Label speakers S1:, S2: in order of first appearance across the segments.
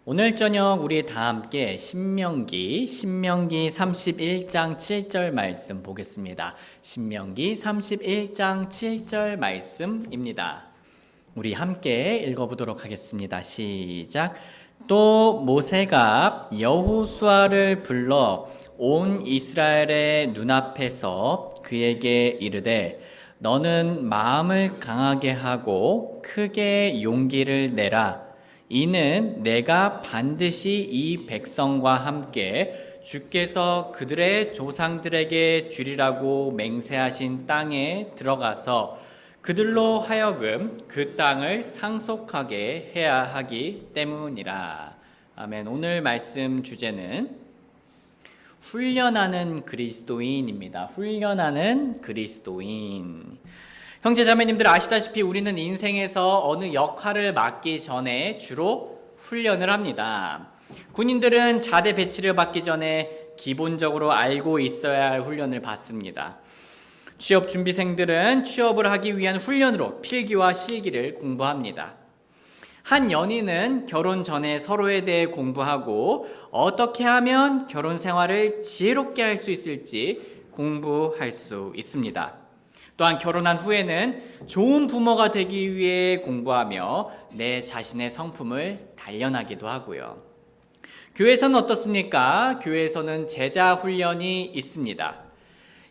S1: 오늘 저녁 우리 다 함께 신명기 31장 7절 말씀 보겠습니다. 신명기 31장 7절 말씀입니다. 우리 함께 읽어보도록 하겠습니다. 시작. 또 모세가 여호수아를 불러 온 이스라엘의 눈앞에서 그에게 이르되 너는 마음을 강하게 하고 크게 용기를 내라. 이는 내가 반드시 이 백성과 함께 주께서 그들의 조상들에게 주리라고 맹세하신 땅에 들어가서 그들로 하여금 그 땅을 상속하게 해야 하기 때문이라. 아멘. 오늘 말씀 주제는 훈련하는 그리스도인입니다. 훈련하는 그리스도인. 형제 자매님들 아시다시피 우리는 인생에서 어느 역할을 맡기 전에 주로 훈련을 합니다. 군인들은 자대 배치를 받기 전에 기본적으로 알고 있어야 할 훈련을 받습니다. 취업 준비생들은 취업을 하기 위한 훈련으로 필기와 실기를 공부합니다. 한 연인은 결혼 전에 서로에 대해 공부하고 어떻게 하면 결혼 생활을 지혜롭게 할 수 있을지 공부할 수 있습니다. 또한 결혼한 후에는 좋은 부모가 되기 위해 공부하며 내 자신의 성품을 단련하기도 하고요. 교회에서는 어떻습니까? 교회에서는 제자 훈련이 있습니다.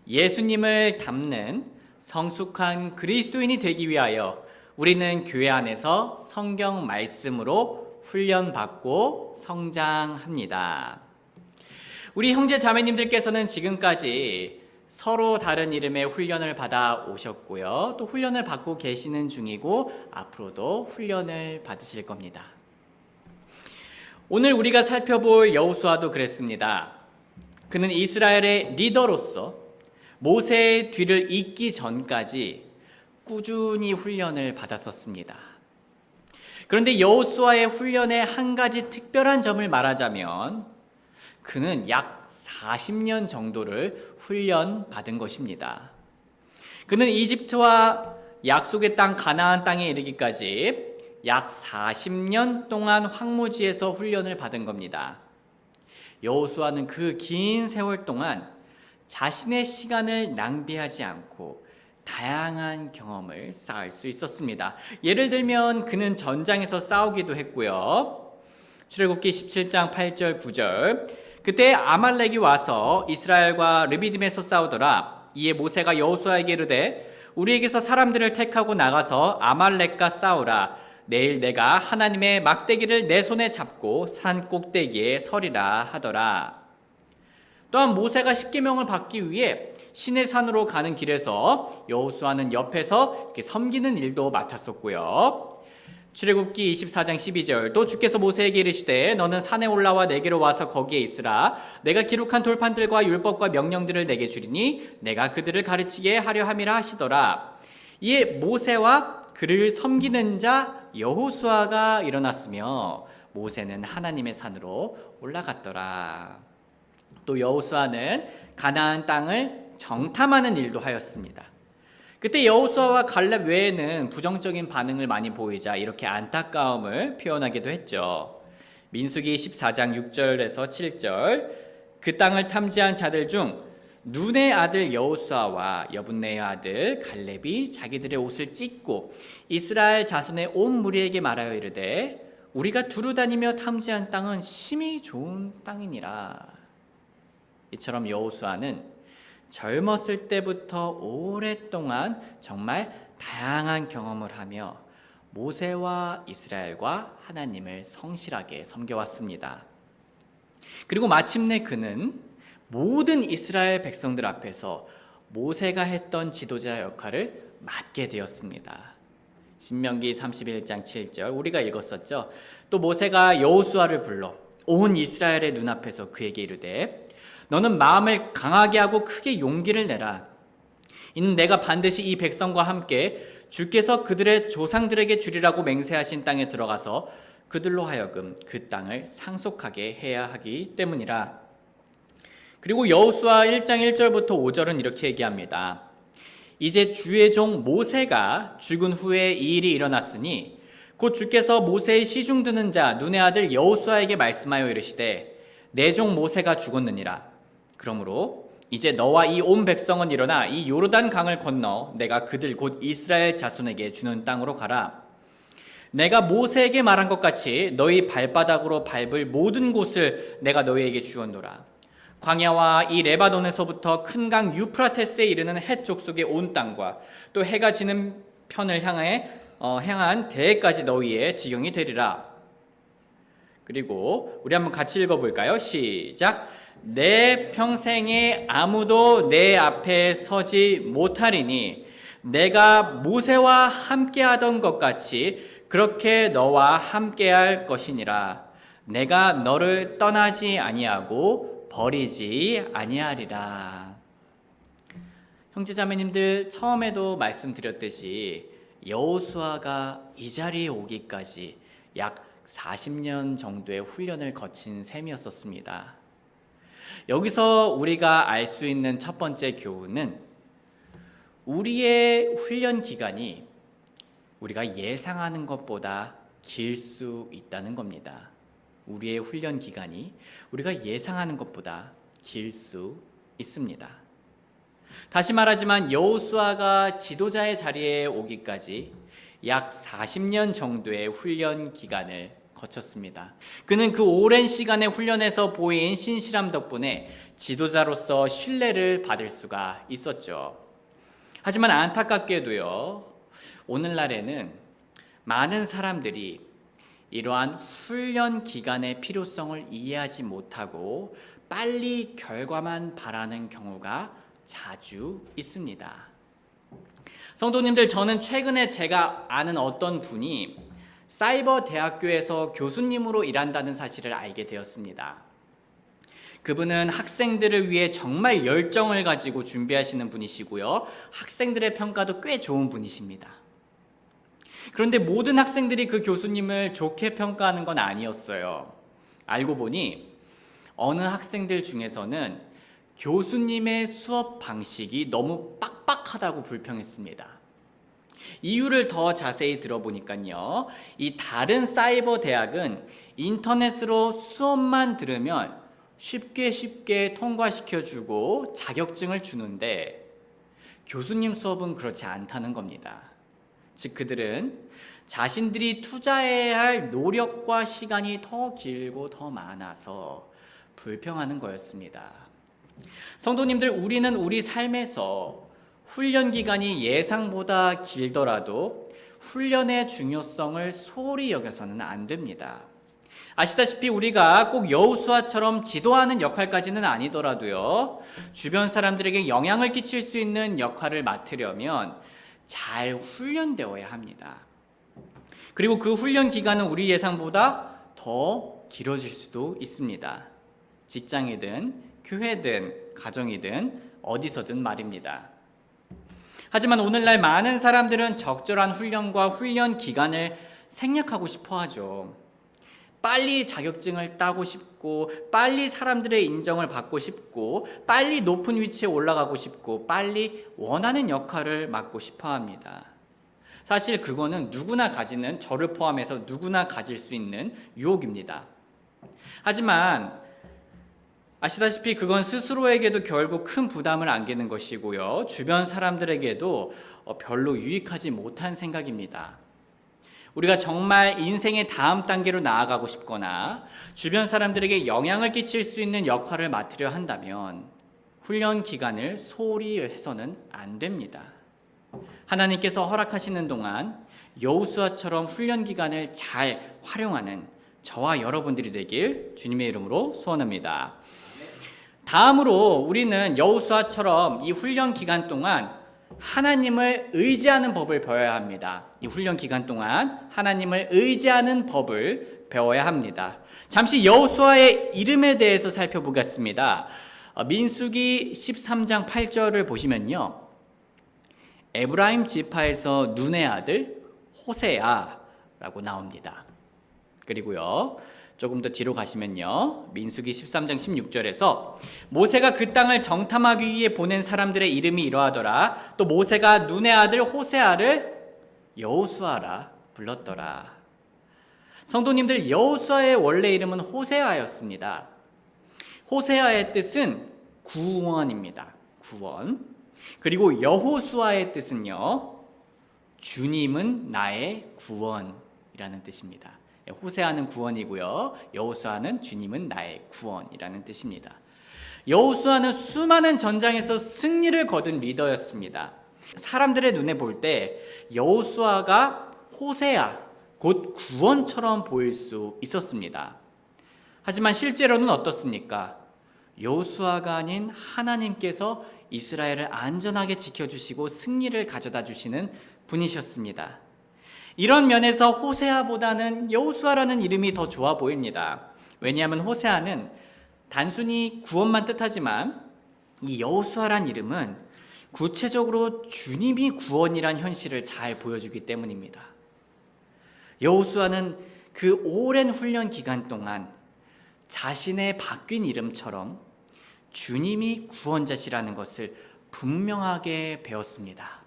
S1: 예수님을 닮는 성숙한 그리스도인이 되기 위하여 우리는 교회 안에서 성경 말씀으로 훈련받고 성장합니다. 우리 형제 자매님들께서는 지금까지 서로 다른 이름의 훈련을 받아 오셨고요. 또 훈련을 받고 계시는 중이고 앞으로도 훈련을 받으실 겁니다. 오늘 우리가 살펴볼 여호수아도 그랬습니다. 그는 이스라엘의 리더로서 모세의 뒤를 잇기 전까지 꾸준히 훈련을 받았었습니다. 그런데 여호수아의 훈련의 한 가지 특별한 점을 말하자면 그는 약 40년 정도를 훈련받은 것입니다. 그는 이집트와 약속의 땅 가나안 땅에 이르기까지 약 40년 동안 황무지에서 훈련을 받은 겁니다. 여호수아는 그 긴 세월 동안 자신의 시간을 낭비하지 않고 다양한 경험을 쌓을 수 있었습니다. 예를 들면 그는 전장에서 싸우기도 했고요. 출애굽기 17장 8절 9절 그때 아말렉이 와서 이스라엘과 르비딤에서 싸우더라. 이에 모세가 여호수아에게 이르되 우리에게서 사람들을 택하고 나가서 아말렉과 싸우라. 내일 내가 하나님의 막대기를 내 손에 잡고 산 꼭대기에 서리라 하더라. 또한 모세가 십계명을 받기 위해 시내산으로 가는 길에서 여호수아는 옆에서 이렇게 섬기는 일도 맡았었고요. 출애굽기 24장 12절 또 주께서 모세에게 이르시되 너는 산에 올라와 내게로 와서 거기에 있으라. 내가 기록한 돌판들과 율법과 명령들을 내게 주리니 내가 그들을 가르치게 하려 함이라 하시더라. 이에 모세와 그를 섬기는 자 여호수아가 일어났으며 모세는 하나님의 산으로 올라갔더라. 또 여호수아는 가나안 땅을 정탐하는 일도 하였습니다. 그때 여호수아와 갈렙 외에는 부정적인 반응을 많이 보이자 이렇게 안타까움을 표현하기도 했죠. 민수기 14장 6절에서 7절 그 땅을 탐지한 자들 중 눈의 아들 여호수아와 여분네의 아들 갈렙이 자기들의 옷을 찢고 이스라엘 자손의 온 무리에게 말하여 이르되 우리가 두루 다니며 탐지한 땅은 심히 좋은 땅이니라. 이처럼 여호수아는 젊었을 때부터 오랫동안 정말 다양한 경험을 하며 모세와 이스라엘과 하나님을 성실하게 섬겨왔습니다. 그리고 마침내 그는 모든 이스라엘 백성들 앞에서 모세가 했던 지도자 역할을 맡게 되었습니다. 신명기 31장 7절 우리가 읽었었죠. 또 모세가 여호수아를 불러 온 이스라엘의 눈앞에서 그에게 이르되 너는 마음을 강하게 하고 크게 용기를 내라. 이는 내가 반드시 이 백성과 함께 주께서 그들의 조상들에게 주리라고 맹세하신 땅에 들어가서 그들로 하여금 그 땅을 상속하게 해야 하기 때문이라. 그리고 여호수아 1장 1절부터 5절은 이렇게 얘기합니다. 이제 주의 종 모세가 죽은 후에 이 일이 일어났으니 곧 주께서 모세의 시중 드는 자 눈의 아들 여호수아에게 말씀하여 이르시되 내 종 모세가 죽었느니라. 그러므로 이제 너와 이 온 백성은 일어나 이 요르단 강을 건너 내가 그들 곧 이스라엘 자손에게 주는 땅으로 가라. 내가 모세에게 말한 것 같이 너희 발바닥으로 밟을 모든 곳을 내가 너희에게 주었노라. 광야와 이 레바논에서부터 큰 강 유프라테스에 이르는 헷 족속의 온 땅과 또 해가 지는 편을 향한 대해까지 너희의 지경이 되리라. 그리고 우리 한번 같이 읽어볼까요? 시작. 내 평생에 아무도 내 앞에 서지 못하리니 내가 모세와 함께하던 것 같이 그렇게 너와 함께할 것이니라. 내가 너를 떠나지 아니하고 버리지 아니하리라. 형제자매님들, 처음에도 말씀드렸듯이 여호수아가 이 자리에 오기까지 약 40년 정도의 훈련을 거친 셈이었었습니다. 여기서 우리가 알 수 있는 첫 번째 교훈은 우리의 훈련 기간이 우리가 예상하는 것보다 길 수 있다는 겁니다. 우리의 훈련 기간이 우리가 예상하는 것보다 길 수 있습니다. 다시 말하지만 여호수아가 지도자의 자리에 오기까지 약 40년 정도의 훈련 기간을 거쳤습니다. 그는 그 오랜 시간의 훈련에서 보인 신실함 덕분에 지도자로서 신뢰를 받을 수가 있었죠. 하지만 안타깝게도요, 오늘날에는 많은 사람들이 이러한 훈련 기간의 필요성을 이해하지 못하고 빨리 결과만 바라는 경우가 자주 있습니다. 성도님들, 저는 최근에 제가 아는 어떤 분이 사이버 대학교에서 교수님으로 일한다는 사실을 알게 되었습니다. 그분은 학생들을 위해 정말 열정을 가지고 준비하시는 분이시고요. 학생들의 평가도 꽤 좋은 분이십니다. 그런데 모든 학생들이 그 교수님을 좋게 평가하는 건 아니었어요. 알고 보니 어느 학생들 중에서는 교수님의 수업 방식이 너무 빡빡하다고 불평했습니다. 이유를 더 자세히 들어보니까요, 이 다른 사이버 대학은 인터넷으로 수업만 들으면 쉽게 통과시켜주고 자격증을 주는데 교수님 수업은 그렇지 않다는 겁니다. 즉 그들은 자신들이 투자해야 할 노력과 시간이 더 길고 더 많아서 불평하는 거였습니다. 성도님들, 우리는 우리 삶에서 훈련 기간이 예상보다 길더라도 훈련의 중요성을 소홀히 여겨서는 안 됩니다. 아시다시피 우리가 꼭 여호수아처럼 지도하는 역할까지는 아니더라도요, 주변 사람들에게 영향을 끼칠 수 있는 역할을 맡으려면 잘 훈련되어야 합니다. 그리고 그 훈련 기간은 우리 예상보다 더 길어질 수도 있습니다. 직장이든 교회든 가정이든 어디서든 말입니다. 하지만 오늘날 많은 사람들은 적절한 훈련과 훈련 기간을 생략하고 싶어 하죠. 빨리 자격증을 따고 싶고, 빨리 사람들의 인정을 받고 싶고, 빨리 높은 위치에 올라가고 싶고, 빨리 원하는 역할을 맡고 싶어 합니다. 사실 그거는 누구나 가지는, 저를 포함해서 누구나 가질 수 있는 유혹입니다. 하지만 아시다시피 그건 스스로에게도 결국 큰 부담을 안기는 것이고요, 주변 사람들에게도 별로 유익하지 못한 생각입니다. 우리가 정말 인생의 다음 단계로 나아가고 싶거나 주변 사람들에게 영향을 끼칠 수 있는 역할을 맡으려 한다면 훈련 기간을 소홀히 해서는 안 됩니다. 하나님께서 허락하시는 동안 여호수아처럼 훈련 기간을 잘 활용하는 저와 여러분들이 되길 주님의 이름으로 소원합니다. 다음으로 우리는 여호수아처럼 이 훈련 기간 동안 하나님을 의지하는 법을 배워야 합니다. 이 훈련 기간 동안 하나님을 의지하는 법을 배워야 합니다. 잠시 여호수아의 이름에 대해서 살펴보겠습니다. 민수기 13장 8절을 보시면요, 에브라임 지파에서 눈의 아들 호세아라고 나옵니다. 그리고요, 조금 더 뒤로 가시면요, 민수기 13장 16절에서 모세가 그 땅을 정탐하기 위해 보낸 사람들의 이름이 이러하더라. 또 모세가 눈의 아들 호세아를 여호수아라 불렀더라. 성도님들, 여호수아의 원래 이름은 호세아였습니다. 호세아의 뜻은 구원입니다. 구원. 그리고 여호수아의 뜻은요, 주님은 나의 구원이라는 뜻입니다. 호세아는 구원이고요, 여호수아는 주님은 나의 구원이라는 뜻입니다. 여호수아는 수많은 전장에서 승리를 거둔 리더였습니다. 사람들의 눈에 볼 때 여호수아가 호세아, 곧 구원처럼 보일 수 있었습니다. 하지만 실제로는 어떻습니까? 여호수아가 아닌 하나님께서 이스라엘을 안전하게 지켜주시고 승리를 가져다 주시는 분이셨습니다. 이런 면에서 호세아보다는 여호수아라는 이름이 더 좋아 보입니다. 왜냐하면 호세아는 단순히 구원만 뜻하지만 이 여호수아란 이름은 구체적으로 주님이 구원이란 현실을 잘 보여주기 때문입니다. 여호수아는 그 오랜 훈련 기간 동안 자신의 바뀐 이름처럼 주님이 구원자시라는 것을 분명하게 배웠습니다.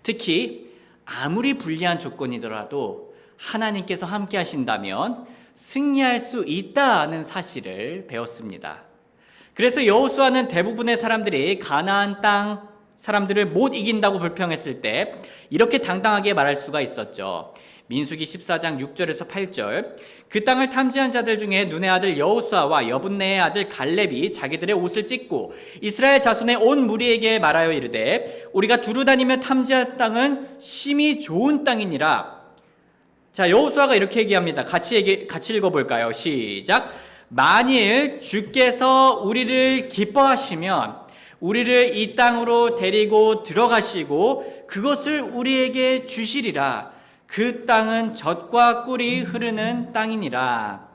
S1: 특히 아무리 불리한 조건이더라도 하나님께서 함께 하신다면 승리할 수 있다는 사실을 배웠습니다. 그래서 여호수아는 대부분의 사람들이 가나안 땅 사람들을 못 이긴다고 불평했을 때 이렇게 당당하게 말할 수가 있었죠. 민수기 14장 6절에서 8절, 그 땅을 탐지한 자들 중에 눈의 아들 여호수아와 여분네의 아들 갈렙이 자기들의 옷을 찢고 이스라엘 자손의 온 무리에게 말하여 이르되 우리가 두루 다니며 탐지한 땅은 심히 좋은 땅이니라. 자, 여호수아가 이렇게 얘기합니다. 같이 읽어볼까요? 시작. 만일 주께서 우리를 기뻐하시면 우리를 이 땅으로 데리고 들어가시고 그것을 우리에게 주시리라. 그 땅은 젖과 꿀이 흐르는 땅이니라.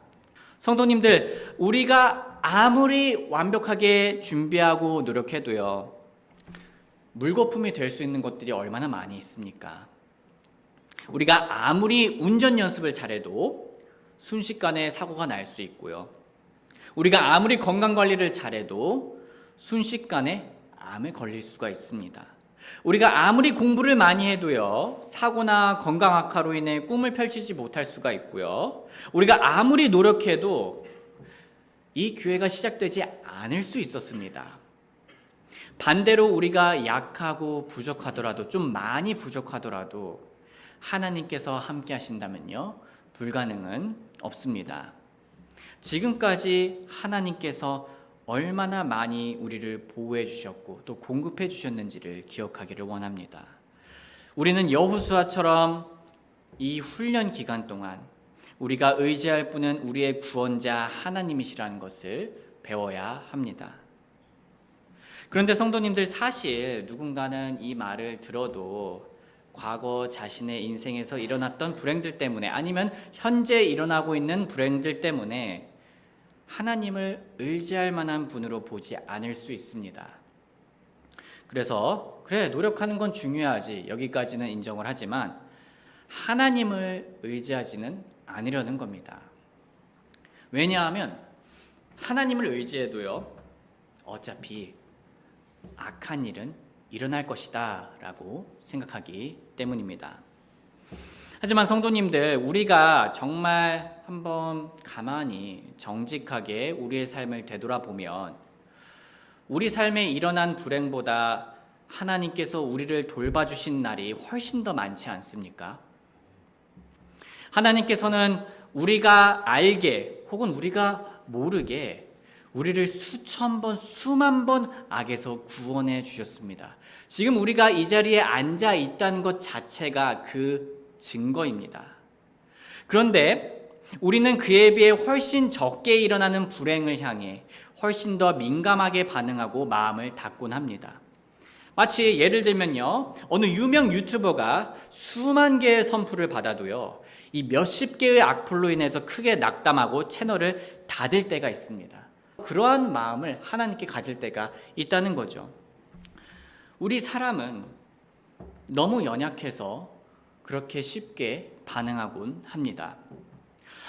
S1: 성도님들, 우리가 아무리 완벽하게 준비하고 노력해도요, 물거품이 될 수 있는 것들이 얼마나 많이 있습니까? 우리가 아무리 운전 연습을 잘해도 순식간에 사고가 날 수 있고요, 우리가 아무리 건강관리를 잘해도 순식간에 암에 걸릴 수가 있습니다. 우리가 아무리 공부를 많이 해도요, 사고나 건강 악화로 인해 꿈을 펼치지 못할 수가 있고요, 우리가 아무리 노력해도 이 기회가 시작되지 않을 수 있었습니다. 반대로 우리가 약하고 부족하더라도, 좀 많이 부족하더라도 하나님께서 함께 하신다면요, 불가능은 없습니다. 지금까지 하나님께서 얼마나 많이 우리를 보호해 주셨고 또 공급해 주셨는지를 기억하기를 원합니다. 우리는 여호수아처럼 이 훈련 기간 동안 우리가 의지할 분은 우리의 구원자 하나님이시라는 것을 배워야 합니다. 그런데 성도님들, 사실 누군가는 이 말을 들어도 과거 자신의 인생에서 일어났던 불행들 때문에, 아니면 현재 일어나고 있는 불행들 때문에 하나님을 의지할 만한 분으로 보지 않을 수 있습니다. 그래서 그래, 노력하는 건 중요하지, 여기까지는 인정을 하지만 하나님을 의지하지는 않으려는 겁니다. 왜냐하면 하나님을 의지해도요, 어차피 악한 일은 일어날 것이다 라고 생각하기 때문입니다. 하지만 성도님들, 우리가 정말 한번 가만히 정직하게 우리의 삶을 되돌아보면 우리 삶에 일어난 불행보다 하나님께서 우리를 돌봐주신 날이 훨씬 더 많지 않습니까? 하나님께서는 우리가 알게 혹은 우리가 모르게 우리를 수천 번, 수만 번 악에서 구원해 주셨습니다. 지금 우리가 이 자리에 앉아 있다는 것 자체가 그 증거입니다. 그런데 우리는 그에 비해 훨씬 적게 일어나는 불행을 향해 훨씬 더 민감하게 반응하고 마음을 닫곤 합니다. 마치 예를 들면요, 어느 유명 유튜버가 수만 개의 선풀을 받아도요, 이 몇십 개의 악플로 인해서 크게 낙담하고 채널을 닫을 때가 있습니다. 그러한 마음을 하나님께 가질 때가 있다는 거죠. 우리 사람은 너무 연약해서 그렇게 쉽게 반응하곤 합니다.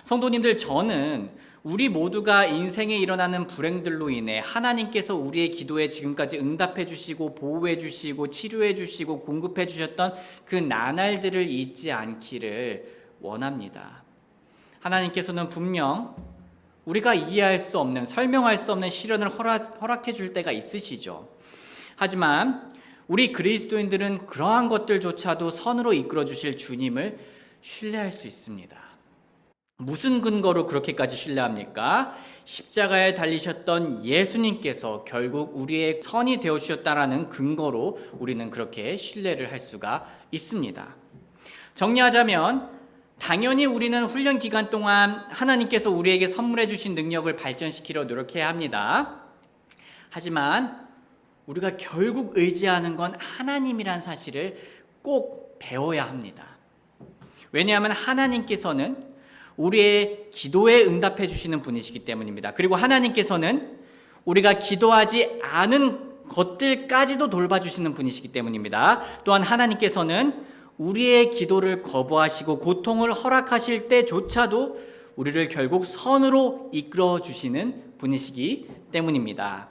S1: 성도님들, 저는 우리 모두가 인생에 일어나는 불행들로 인해 하나님께서 우리의 기도에 지금까지 응답해 주시고 보호해 주시고 치료해 주시고 공급해 주셨던 그 나날들을 잊지 않기를 원합니다. 하나님께서는 분명 우리가 이해할 수 없는, 설명할 수 없는 시련을 허락해 줄 때가 있으시죠. 하지만 우리 그리스도인들은 그러한 것들조차도 선으로 이끌어 주실 주님을 신뢰할 수 있습니다. 무슨 근거로 그렇게까지 신뢰합니까? 십자가에 달리셨던 예수님께서 결국 우리의 선이 되어 주셨다라는 근거로 우리는 그렇게 신뢰를 할 수가 있습니다. 정리하자면 당연히 우리는 훈련 기간 동안 하나님께서 우리에게 선물해 주신 능력을 발전시키려 노력해야 합니다. 하지만 우리가 결국 의지하는 건 하나님이란 사실을 꼭 배워야 합니다. 왜냐하면 하나님께서는 우리의 기도에 응답해 주시는 분이시기 때문입니다. 그리고 하나님께서는 우리가 기도하지 않은 것들까지도 돌봐주시는 분이시기 때문입니다. 또한 하나님께서는 우리의 기도를 거부하시고 고통을 허락하실 때조차도 우리를 결국 선으로 이끌어 주시는 분이시기 때문입니다.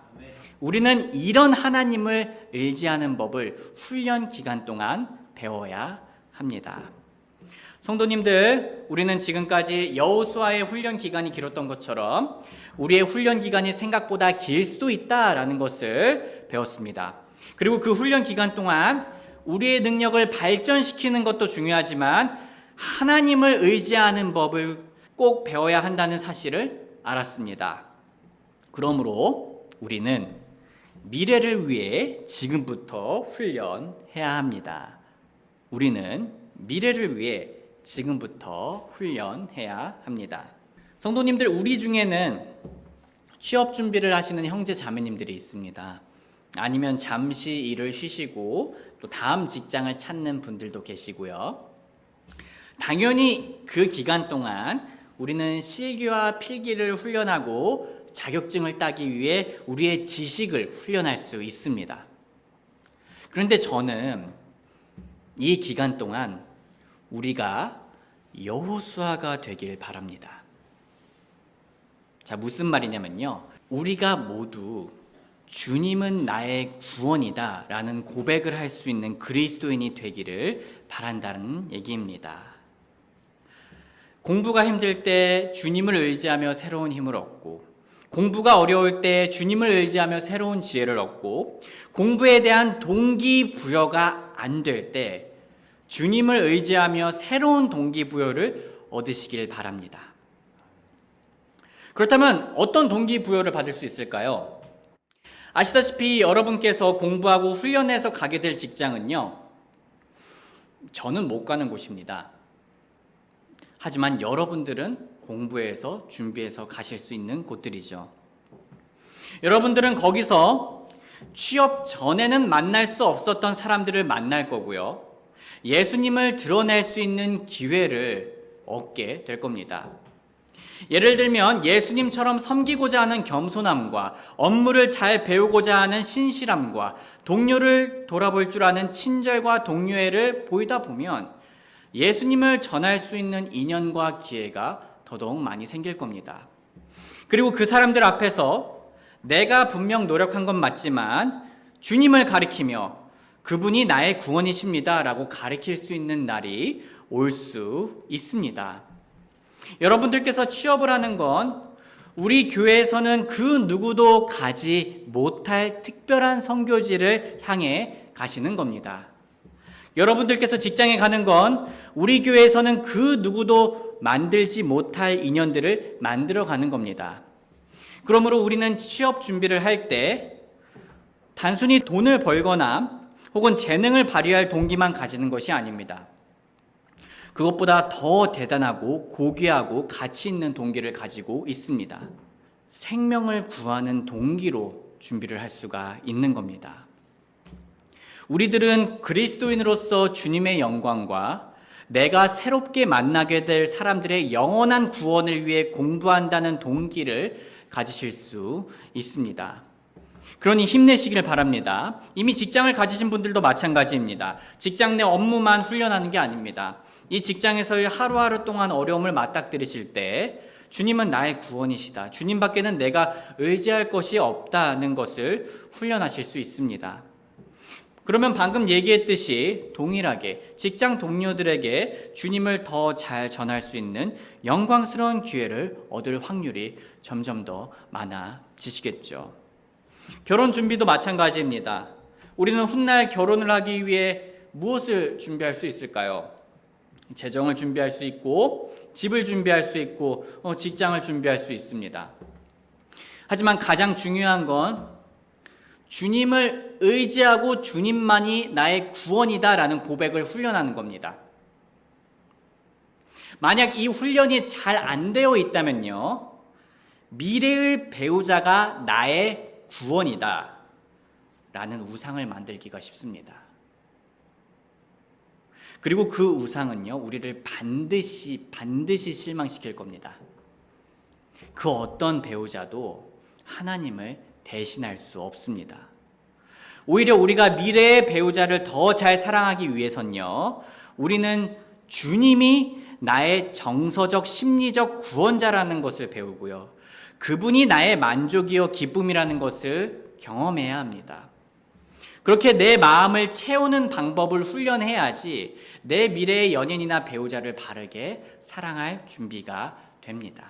S1: 우리는 이런 하나님을 의지하는 법을 훈련 기간 동안 배워야 합니다. 성도님들, 우리는 지금까지 여호수아의 훈련 기간이 길었던 것처럼 우리의 훈련 기간이 생각보다 길 수도 있다라는 것을 배웠습니다. 그리고 그 훈련 기간 동안 우리의 능력을 발전시키는 것도 중요하지만 하나님을 의지하는 법을 꼭 배워야 한다는 사실을 알았습니다. 그러므로 우리는 미래를 위해 지금부터 훈련해야 합니다. 우리는 미래를 위해 지금부터 훈련해야 합니다. 성도님들, 우리 중에는 취업 준비를 하시는 형제 자매님들이 있습니다. 아니면 잠시 일을 쉬시고 또 다음 직장을 찾는 분들도 계시고요. 당연히 그 기간 동안 우리는 실기와 필기를 훈련하고 자격증을 따기 위해 우리의 지식을 훈련할 수 있습니다. 그런데 저는 이 기간 동안 우리가 여호수아가 되길 바랍니다. 자, 무슨 말이냐면요. 우리가 모두 주님은 나의 구원이다 라는 고백을 할 수 있는 그리스도인이 되기를 바란다는 얘기입니다. 공부가 힘들 때 주님을 의지하며 새로운 힘을 얻고, 공부가 어려울 때 주님을 의지하며 새로운 지혜를 얻고, 공부에 대한 동기부여가 안 될 때 주님을 의지하며 새로운 동기부여를 얻으시길 바랍니다. 그렇다면 어떤 동기부여를 받을 수 있을까요? 아시다시피 여러분께서 공부하고 훈련해서 가게 될 직장은요, 저는 못 가는 곳입니다. 하지만 여러분들은 공부해서 준비해서 가실 수 있는 곳들이죠. 여러분들은 거기서 취업 전에는 만날 수 없었던 사람들을 만날 거고요. 예수님을 드러낼 수 있는 기회를 얻게 될 겁니다. 예를 들면 예수님처럼 섬기고자 하는 겸손함과 업무를 잘 배우고자 하는 신실함과 동료를 돌아볼 줄 아는 친절과 동료애를 보이다 보면 예수님을 전할 수 있는 인연과 기회가 더더욱 많이 생길 겁니다. 그리고 그 사람들 앞에서 내가 분명 노력한 건 맞지만 주님을 가리키며 그분이 나의 구원이십니다 라고 가리킬 수 있는 날이 올 수 있습니다. 여러분들께서 취업을 하는 건 우리 교회에서는 그 누구도 가지 못할 특별한 선교지를 향해 가시는 겁니다. 여러분들께서 직장에 가는 건 우리 교회에서는 그 누구도 만들지 못할 인연들을 만들어 가는 겁니다. 그러므로 우리는 취업 준비를 할 때 단순히 돈을 벌거나 혹은 재능을 발휘할 동기만 가지는 것이 아닙니다. 그것보다 더 대단하고 고귀하고 가치 있는 동기를 가지고 있습니다. 생명을 구하는 동기로 준비를 할 수가 있는 겁니다. 우리들은 그리스도인으로서 주님의 영광과 내가 새롭게 만나게 될 사람들의 영원한 구원을 위해 공부한다는 동기를 가지실 수 있습니다. 그러니 힘내시길 바랍니다. 이미 직장을 가지신 분들도 마찬가지입니다. 직장 내 업무만 훈련하는 게 아닙니다. 이 직장에서의 하루하루 동안 어려움을 맞닥뜨리실 때 주님은 나의 구원이시다. 주님 밖에는 내가 의지할 것이 없다는 것을 훈련하실 수 있습니다. 그러면 방금 얘기했듯이 동일하게 직장 동료들에게 주님을 더 잘 전할 수 있는 영광스러운 기회를 얻을 확률이 점점 더 많아지시겠죠. 결혼 준비도 마찬가지입니다. 우리는 훗날 결혼을 하기 위해 무엇을 준비할 수 있을까요? 재정을 준비할 수 있고, 집을 준비할 수 있고, 직장을 준비할 수 있습니다. 하지만 가장 중요한 건 주님을 의지하고 주님만이 나의 구원이다라는 고백을 훈련하는 겁니다. 만약 이 훈련이 잘 안 되어 있다면요, 미래의 배우자가 나의 구원이다 라는 우상을 만들기가 쉽습니다. 그리고 그 우상은요, 우리를 반드시 실망시킬 겁니다. 그 어떤 배우자도 하나님을 대신할 수 없습니다. 오히려 우리가 미래의 배우자를 더 잘 사랑하기 위해선요, 우리는 주님이 나의 정서적 심리적 구원자라는 것을 배우고요, 그분이 나의 만족이요 기쁨이라는 것을 경험해야 합니다. 그렇게 내 마음을 채우는 방법을 훈련해야지 내 미래의 연인이나 배우자를 바르게 사랑할 준비가 됩니다.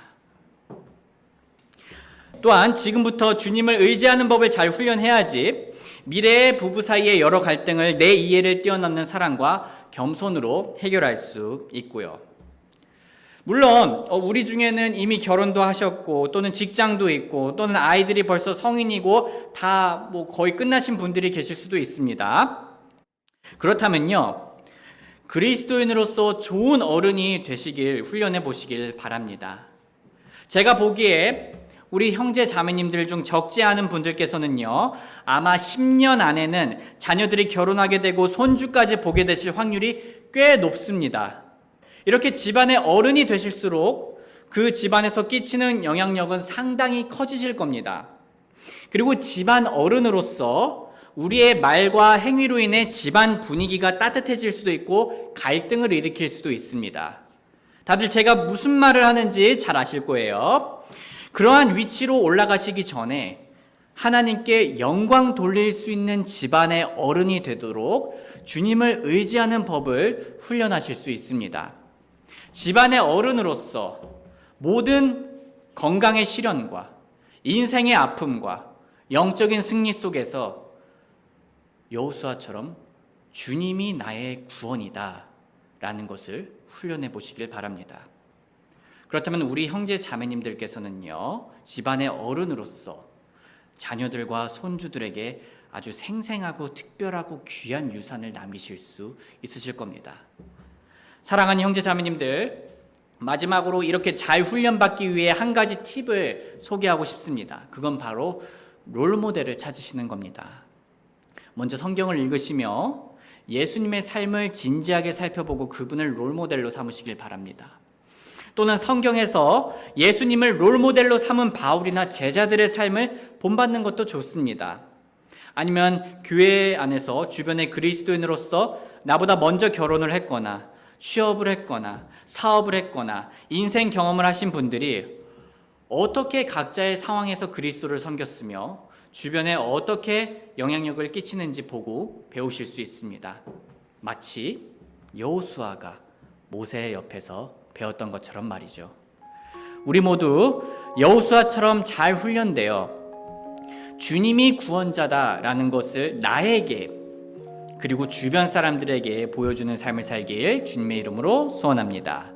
S1: 또한 지금부터 주님을 의지하는 법을 잘 훈련해야지 미래의 부부 사이의 여러 갈등을 내 이해를 뛰어넘는 사랑과 겸손으로 해결할 수 있고요. 물론 우리 중에는 이미 결혼도 하셨고 또는 직장도 있고 또는 아이들이 벌써 성인이고 다 거의 끝나신 분들이 계실 수도 있습니다. 그렇다면요, 그리스도인으로서 좋은 어른이 되시길 훈련해 보시길 바랍니다. 제가 보기에 우리 형제 자매님들 중 적지 않은 분들께서는요, 아마 10년 안에는 자녀들이 결혼하게 되고 손주까지 보게 되실 확률이 꽤 높습니다. 이렇게 집안의 어른이 되실수록 그 집안에서 끼치는 영향력은 상당히 커지실 겁니다. 그리고 집안 어른으로서 우리의 말과 행위로 인해 집안 분위기가 따뜻해질 수도 있고 갈등을 일으킬 수도 있습니다. 다들 제가 무슨 말을 하는지 잘 아실 거예요. 그러한 위치로 올라가시기 전에 하나님께 영광 돌릴 수 있는 집안의 어른이 되도록 주님을 의지하는 법을 훈련하실 수 있습니다. 집안의 어른으로서 모든 건강의 시련과 인생의 아픔과 영적인 승리 속에서 여호수아처럼 주님이 나의 구원이다 라는 것을 훈련해 보시길 바랍니다. 그렇다면 우리 형제 자매님들께서는요, 집안의 어른으로서 자녀들과 손주들에게 아주 생생하고 특별하고 귀한 유산을 남기실 수 있으실 겁니다. 사랑하는 형제 자매님들, 마지막으로 이렇게 잘 훈련받기 위해 한 가지 팁을 소개하고 싶습니다. 그건 바로 롤모델을 찾으시는 겁니다. 먼저 성경을 읽으시며 예수님의 삶을 진지하게 살펴보고 그분을 롤모델로 삼으시길 바랍니다. 또는 성경에서 예수님을 롤모델로 삼은 바울이나 제자들의 삶을 본받는 것도 좋습니다. 아니면 교회 안에서 주변의 그리스도인으로서 나보다 먼저 결혼을 했거나 취업을 했거나 사업을 했거나 인생 경험을 하신 분들이 어떻게 각자의 상황에서 그리스도를 섬겼으며 주변에 어떻게 영향력을 끼치는지 보고 배우실 수 있습니다. 마치 여호수아가 모세의 옆에서 배웠던 것처럼 말이죠. 우리 모두 여호수아처럼 잘 훈련되어 주님이 구원자다라는 것을 나에게 그리고 주변 사람들에게 보여주는 삶을 살길 주님의 이름으로 소원합니다.